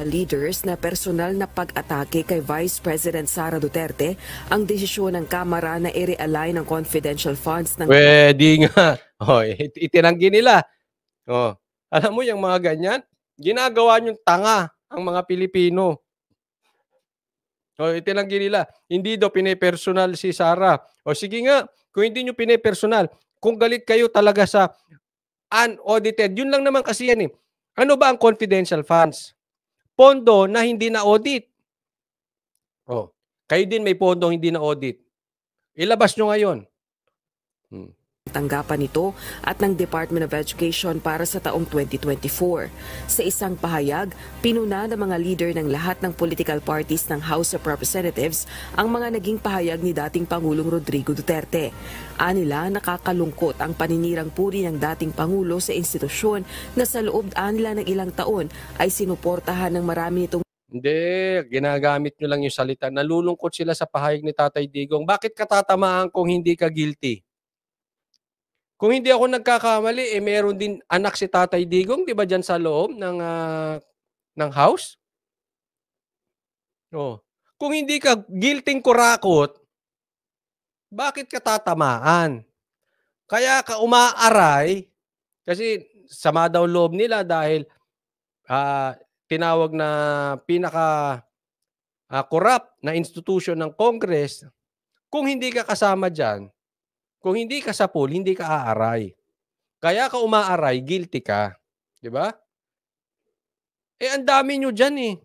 leaders na personal na pag-atake kay Vice President Sara Duterte ang desisyon ng Kamara na i-realign ang confidential funds ng... Pwede nga. Itinanggi nila. Alam mo yung mga ganyan, ginagawa niyong tanga ang mga Pilipino. Itinanggi nila. Hindi daw pinipersonal si Sara. Sige nga, kung hindi niyo pinipersonal, kung galit kayo talaga sa unaudited, yun lang naman kasi yan eh. Ano ba ang confidential funds? Pondo na hindi na-audit. Kayo din may pondo hindi na-audit. Ilabas nyo ngayon. Tanggapan nito at ng Department of Education para sa taong 2024. Sa isang pahayag, pinuna ng mga leader ng lahat ng political parties ng House of Representatives ang mga naging pahayag ni dating Pangulong Rodrigo Duterte. Anila, nakakalungkot ang paninirang puri ng dating Pangulo sa institusyon na sa loob nila ng ilang taon ay sinuportahan ng marami nitong... Hindi, ginagamit nyo lang yung salita. Nalulungkot sila sa pahayag ni Tatay Digong. Bakit katatamaan kung hindi ka guilty? Kung hindi ako nagkakamali, meron din anak si Tatay Digong, di ba dyan sa loob ng house? Kung hindi ka guilty kurakot, bakit ka tatamaan? Kaya ka umaaray, kasi sama daw loob nila dahil tinawag na pinaka-corrupt na institution ng Congress. Kung hindi ka kasama dyan, kung hindi ka sa pool, hindi ka aaray. Kaya ka umaaray, guilty ka. Di ba? Ang dami nyo dyan eh.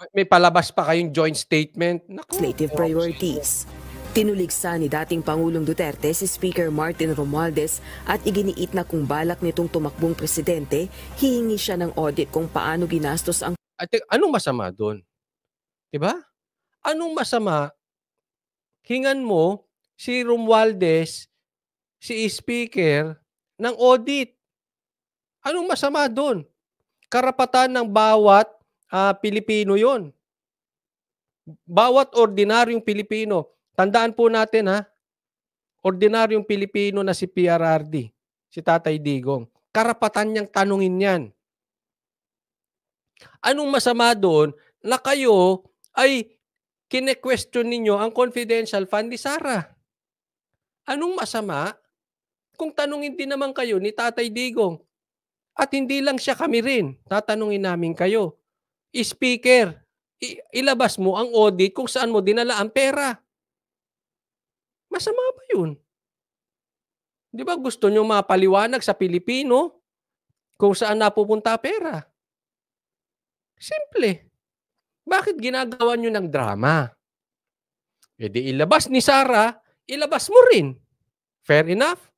May palabas pa kayong joint statement. Legislative priorities. Tinuligsa ni dating Pangulong Duterte si Speaker Martin Romualdez at iginiit na kung balak nitong tumakbong presidente, hihingi siya ng audit kung paano ginastos ang... Anong masama doon? Diba? Anong masama? Hingan mo si Romualdez, si Speaker, ng audit. Anong masama doon? Karapatan ng bawat Pilipino yon. Bawat ordinaryong Pilipino. Tandaan po natin ordinaryong Pilipino na si PRRD, si Tatay Digong. Karapatan niyang tanungin yan. Anong masama doon na kayo ay kine-question ninyo ang confidential fund ni Sara? Anong masama kung tanungin din naman kayo ni Tatay Digong? At hindi lang siya, kami rin. Tatanungin namin kayo. Speaker, ilabas mo ang audit kung saan mo dinala ang pera. Masama ba yun? Di ba gusto nyo mapaliwanag sa Pilipino kung saan napupunta pera? Simple. Bakit ginagawa nyo ng drama? Di ilabas ni Sara, ilabas mo rin. Fair enough?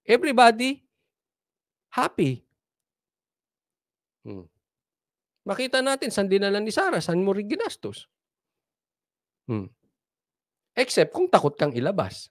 Everybody happy. Makita natin saan dinala ni Sara, saan mo rin ginastos. Except kung takot kang ilabas.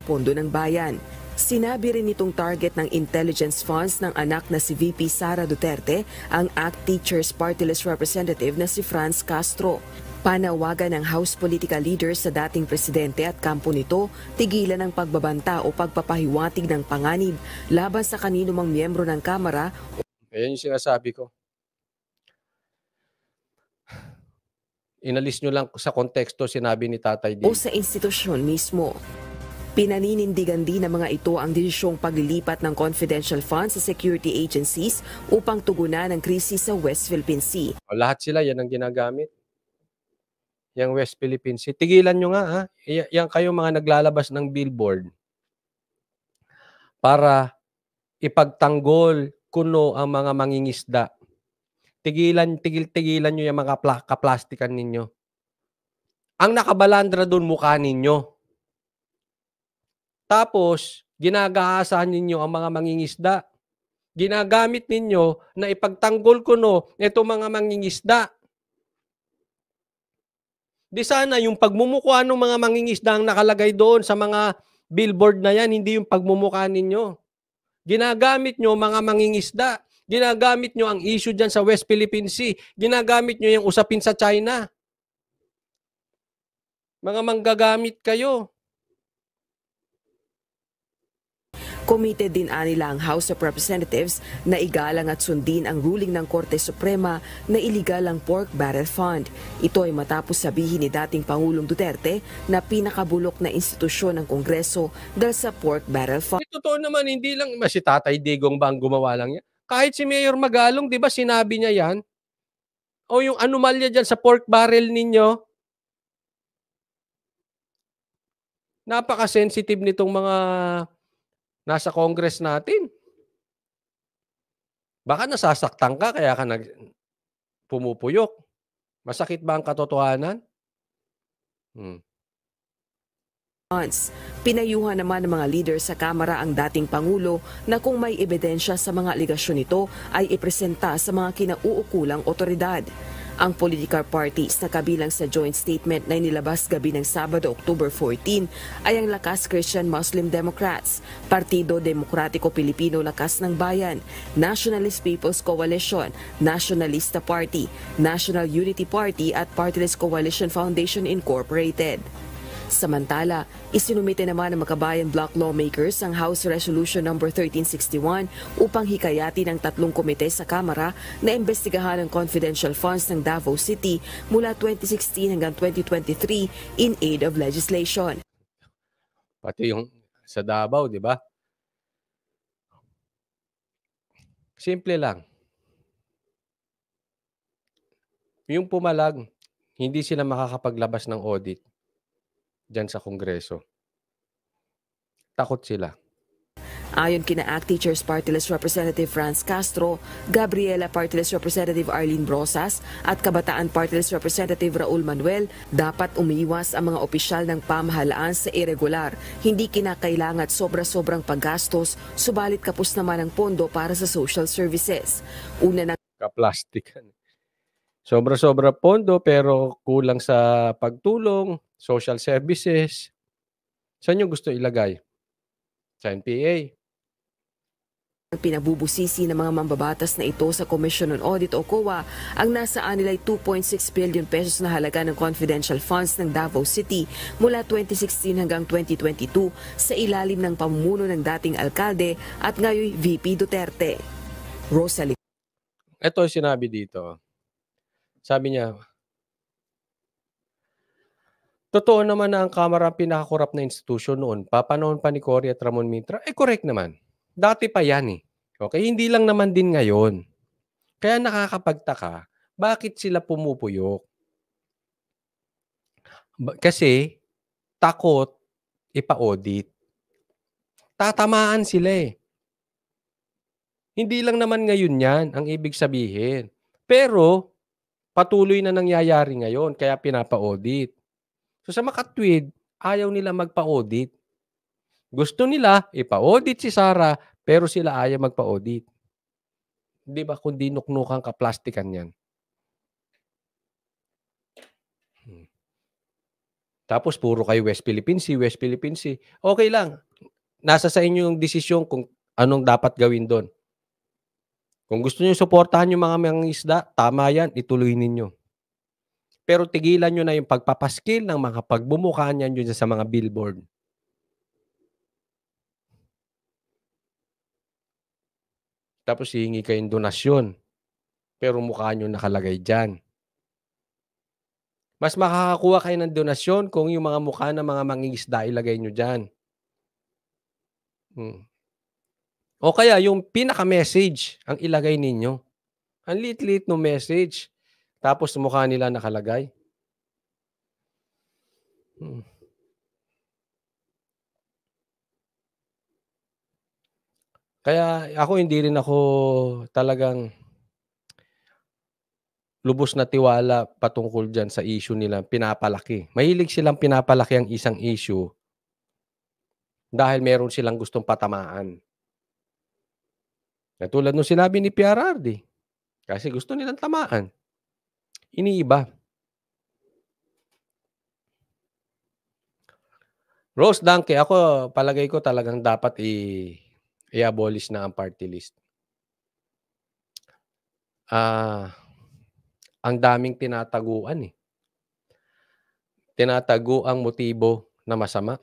Pondo ng bayan. Sinabi rin nitong target ng intelligence funds ng anak na si VP Sara Duterte ang ACT Teachers Party List Representative na si Franz Castro. Panawagan ng House political leaders sa dating presidente at kampo nito, tigilan ang pagbabanta o pagpapahiwatig ng panganib laban sa kanino mang miyembro ng Kamara. Ayan yung sinasabi ko. Inalis nyo lang sa konteksto sinabi ni Tatay Digong. O sa institusyon mismo. Pinaninindigan din ng mga ito ang desisyong paglilipat ng confidential funds sa security agencies upang tugunan ang krisis sa West Philippine Sea. Lahat sila yan ang ginagamit. Yang West Philippine Sea. Tigilan nyo nga Yan kayo mga naglalabas ng billboard para ipagtanggol kuno ang mga mangingisda. Tigilan nyo yung mga kaplastikan ninyo. Ang nakabalandra doon mukha ninyo. Tapos, ginagahasahan ninyo ang mga mangingisda. Ginagamit ninyo na ipagtanggol kuno itong mga mangingisda. Di sana yung pagmumukha ng mga mangingisda ang nakalagay doon sa mga billboard na yan, hindi yung pagmumukha ninyo. Ginagamit nyo mga mangingisda. Ginagamit nyo ang issue dyan sa West Philippine Sea. Ginagamit nyo yung usapin sa China. Mga manggagamit kayo. Committed din nila ang House of Representatives na igalang at sundin ang ruling ng Korte Suprema na iligal ang Pork Barrel Fund. Ito ay matapos sabihin ni dating Pangulong Duterte na pinakabulok na institusyon ng Kongreso dahil sa Pork Barrel Fund. Totoo naman, hindi lang si Tatay Digong ba ang gumawa lang yan. Kahit si Mayor Magalong, di ba sinabi niya yan? O yung anomalya dyan sa pork barrel ninyo, napaka-sensitive nitong mga nasa Congress natin. Baka nasasaktan ka kaya ka pumupuyok. Masakit ba ang katotohanan? Pinayuhan naman ng mga leader sa Kamara ang dating Pangulo na kung may ebidensya sa mga aligasyon nito ay ipresenta sa mga kinauukulang otoridad. Ang political parties na kabilang sa joint statement na inilabas gabi ng Sabado, October 14 ay ang Lakas Christian Muslim Democrats, Partido Demokratiko Pilipino Lakas ng Bayan, Nationalist People's Coalition, Nationalista Party, National Unity Party at Partyless Coalition Foundation Incorporated. Samantala, isinumite naman ng Makabayan Bloc lawmakers ang House Resolution No. 1361 upang hikayati ng tatlong komite sa Kamara na imbestigahan ang confidential funds ng Davao City mula 2016 hanggang 2023 in aid of legislation. Pati yung sa Davao, di ba? Simple lang. Yung pumalag, hindi sila makakapaglabas ng audit dyan sa Kongreso. Takot sila. Ayon kina ACT Teachers Party List Representative Franz Castro, Gabriela Party List Representative Arlene Brosas at Kabataan Party List Representative Raul Manuel, dapat umiiwas ang mga opisyal ng pamahalaan sa irregular. Hindi kinakailangan sobra-sobrang paggastos, subalit kapos naman ang pondo para sa social services. Una ng Kaplastikan. Sobra-sobra pondo pero kulang sa pagtulong, social services. Saan nyo gusto ilagay? Sa NPA. Pinabubusisi ng mga mambabatas na ito sa Commission on Audit o COA ang nasaan nila 2.6 billion pesos na halaga ng confidential funds ng Davao City mula 2016 hanggang 2022 sa ilalim ng pamumuno ng dating alkalde at ngayon VP Duterte. Rosalie. Ito yung sinabi dito. Sabi niya, totoo naman na ang Kamara ang pinakakorap na institusyon noon. Papanahon pa ni Cory at Ramon Mitra. Correct naman. Dati pa yan eh. Okay? Hindi lang naman din ngayon. Kaya nakakapagtaka, bakit sila pumupuyok? Kasi takot ipa-audit. Tatamaan sila eh. Hindi lang naman ngayon yan ang ibig sabihin. Pero patuloy na nangyayari ngayon kaya pinapa-audit. So sa makatwid, ayaw nila magpa-audit. Gusto nila ipa-audit si Sara pero sila ayaw magpa-audit. Di ba kung dinuknukang kaplastikan yan? Tapos puro kayo West Philippine Sea, West Philippine Sea. Okay lang. Nasa sa inyo yung desisyon kung anong dapat gawin doon. Kung gusto niyo suportahan yung mga mangingisda, tama yan, ituloy ninyo. Pero tigilan nyo na yung pagpapaskil ng mga pagbumukha niyan yun sa mga billboard. Tapos hihingi kayong donasyon. Pero mukha nyo nakalagay dyan. Mas makakakuha kayo ng donasyon kung yung mga mukha ng mga mangingisda ilagay nyo dyan. O kaya yung pinaka-message ang ilagay ninyo. Ang lit-lit no message. Tapos mukha nila nakalagay. Kaya ako hindi rin ako talagang lubos na tiwala patungkol dyan sa issue nila pinapalaki. Mahilig silang pinapalaki ang isang issue dahil meron silang gustong patamaan. Katulad nung sinabi ni PRRD. Kasi gusto nilang tamaan. Iniiba. Rose Danke, ako palagay ko talagang dapat i-abolish na ang party list. Ang daming tinataguan eh. Tinatago ang motibo na masama.